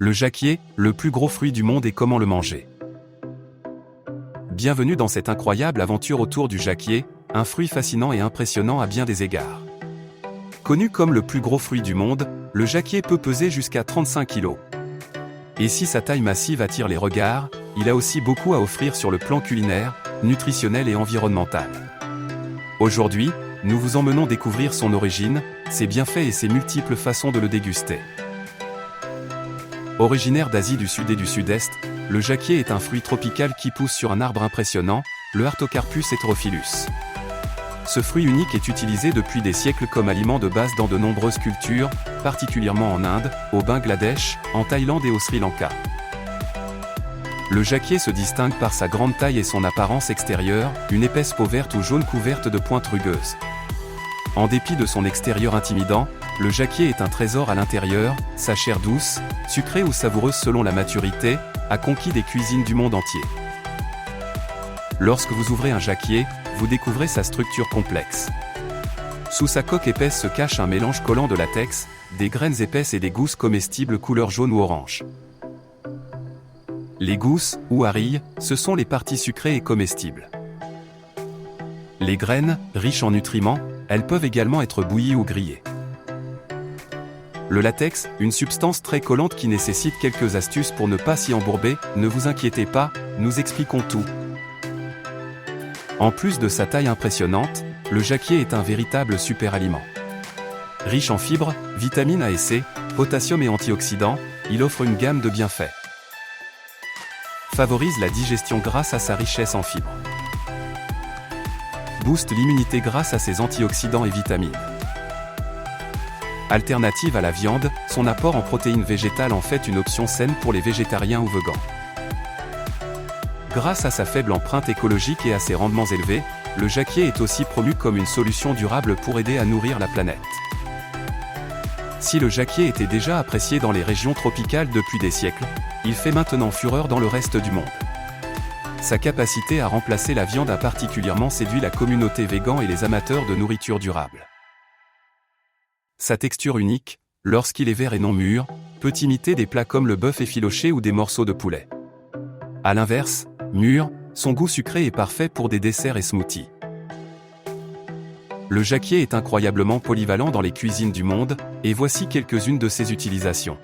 Le jacquier, le plus gros fruit du monde et comment le manger. Bienvenue dans cette incroyable aventure autour du jacquier, un fruit fascinant et impressionnant à bien des égards. Connu comme le plus gros fruit du monde, le jacquier peut peser jusqu'à 35 kg. Et si sa taille massive attire les regards, il a aussi beaucoup à offrir sur le plan culinaire, nutritionnel et environnemental. Aujourd'hui, nous vous emmenons découvrir son origine, ses bienfaits et ses multiples façons de le déguster. Originaire d'Asie du Sud et du Sud-Est, le jacquier est un fruit tropical qui pousse sur un arbre impressionnant, le Artocarpus heterophyllus. Ce fruit unique est utilisé depuis des siècles comme aliment de base dans de nombreuses cultures, particulièrement en Inde, au Bangladesh, en Thaïlande et au Sri Lanka. Le jacquier se distingue par sa grande taille et son apparence extérieure, une épaisse peau verte ou jaune couverte de pointes rugueuses. En dépit de son extérieur intimidant, le jacquier est un trésor à l'intérieur, sa chair douce, sucrée ou savoureuse selon la maturité, a conquis des cuisines du monde entier. Lorsque vous ouvrez un jacquier, vous découvrez sa structure complexe. Sous sa coque épaisse se cache un mélange collant de latex, des graines épaisses et des gousses comestibles couleur jaune ou orange. Les gousses, ou arilles, ce sont les parties sucrées et comestibles. Les graines, riches en nutriments, elles peuvent également être bouillies ou grillées. Le latex, une substance très collante qui nécessite quelques astuces pour ne pas s'y embourber, ne vous inquiétez pas, nous expliquons tout. En plus de sa taille impressionnante, le jacquier est un véritable super aliment. Riche en fibres, vitamines A et C, potassium et antioxydants, il offre une gamme de bienfaits. Favorise la digestion grâce à sa richesse en fibres. Booste l'immunité grâce à ses antioxydants et vitamines. Alternative à la viande, son apport en protéines végétales en fait une option saine pour les végétariens ou végans. Grâce à sa faible empreinte écologique et à ses rendements élevés, le jacquier est aussi promu comme une solution durable pour aider à nourrir la planète. Si le jacquier était déjà apprécié dans les régions tropicales depuis des siècles, il fait maintenant fureur dans le reste du monde. Sa capacité à remplacer la viande a particulièrement séduit la communauté végan et les amateurs de nourriture durable. Sa texture unique, lorsqu'il est vert et non mûr, peut imiter des plats comme le bœuf effiloché ou des morceaux de poulet. A l'inverse, mûr, son goût sucré est parfait pour des desserts et smoothies. Le jacquier est incroyablement polyvalent dans les cuisines du monde, et voici quelques-unes de ses utilisations.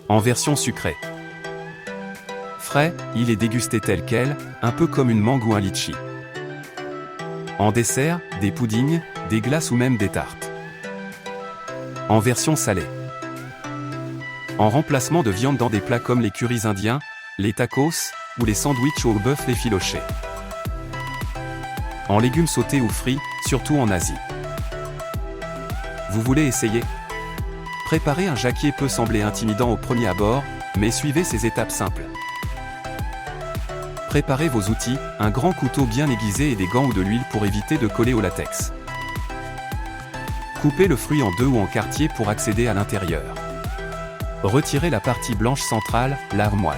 En version sucrée. Frais, il est dégusté tel quel, un peu comme une mangue ou un litchi. En dessert, des puddings, des glaces ou même des tartes. En version salée. En remplacement de viande dans des plats comme les currys indiens, les tacos, ou les sandwichs au bœuf effiloché. En légumes sautés ou frits, surtout en Asie. Vous voulez essayer? Préparer un jacquier peut sembler intimidant au premier abord, mais suivez ces étapes simples. Préparez vos outils, un grand couteau bien aiguisé et des gants ou de l'huile pour éviter de coller au latex. Coupez le fruit en deux ou en quartiers pour accéder à l'intérieur. Retirez la partie blanche centrale, l'armoire.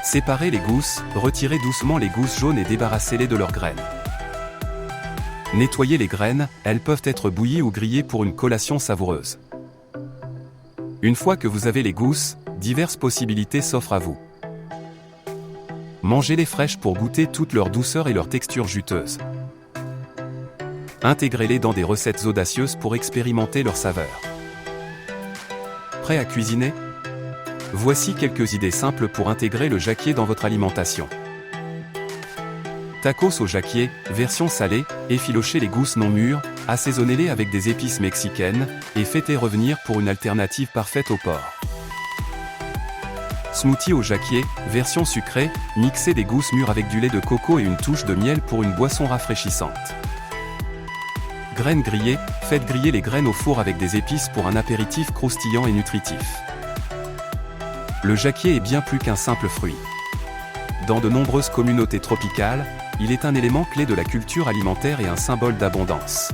Séparez les gousses, retirez doucement les gousses jaunes et débarrassez-les de leurs graines. Nettoyez les graines, elles peuvent être bouillies ou grillées pour une collation savoureuse. Une fois que vous avez les gousses, diverses possibilités s'offrent à vous. Mangez-les fraîches pour goûter toute leur douceur et leur texture juteuse. Intégrez-les dans des recettes audacieuses pour expérimenter leur saveur. Prêt à cuisiner? Voici quelques idées simples pour intégrer le jacquier dans votre alimentation. Tacos au jacquier, version salée, efficachez les gousses non mûres, assaisonnez-les avec des épices mexicaines, et faites-les revenir pour une alternative parfaite au porc. Smoothie au jacquier, version sucrée, mixez des gousses mûres avec du lait de coco et une touche de miel pour une boisson rafraîchissante. Graines grillées, faites griller les graines au four avec des épices pour un apéritif croustillant et nutritif. Le jacquier est bien plus qu'un simple fruit. Dans de nombreuses communautés tropicales, il est un élément clé de la culture alimentaire et un symbole d'abondance.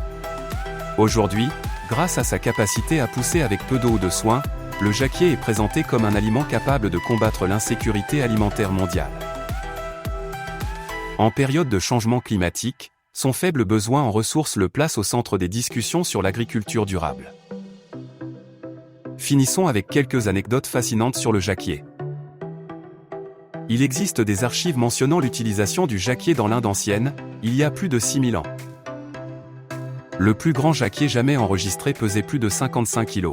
Aujourd'hui, grâce à sa capacité à pousser avec peu d'eau ou de soin, le jacquier est présenté comme un aliment capable de combattre l'insécurité alimentaire mondiale. En période de changement climatique, son faible besoin en ressources le place au centre des discussions sur l'agriculture durable. Finissons avec quelques anecdotes fascinantes sur le jacquier. Il existe des archives mentionnant l'utilisation du jacquier dans l'Inde ancienne, il y a plus de 6000 ans. Le plus grand jacquier jamais enregistré pesait plus de 55 kg.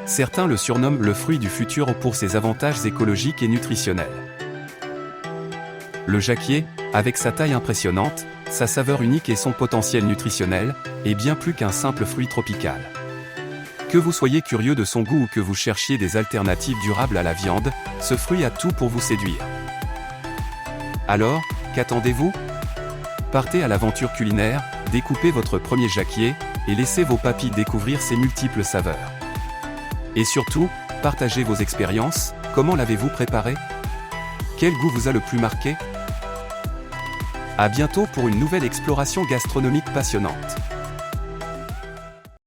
Certains le surnomment le fruit du futur pour ses avantages écologiques et nutritionnels. Le jacquier, avec sa taille impressionnante, sa saveur unique et son potentiel nutritionnel, est bien plus qu'un simple fruit tropical. Que vous soyez curieux de son goût ou que vous cherchiez des alternatives durables à la viande, ce fruit a tout pour vous séduire. Alors, qu'attendez-vous? Partez à l'aventure culinaire, découpez votre premier jacquier, et laissez vos papilles découvrir ses multiples saveurs. Et surtout, partagez vos expériences, comment l'avez-vous préparé? Quel goût vous a le plus marqué? À bientôt pour une nouvelle exploration gastronomique passionnante.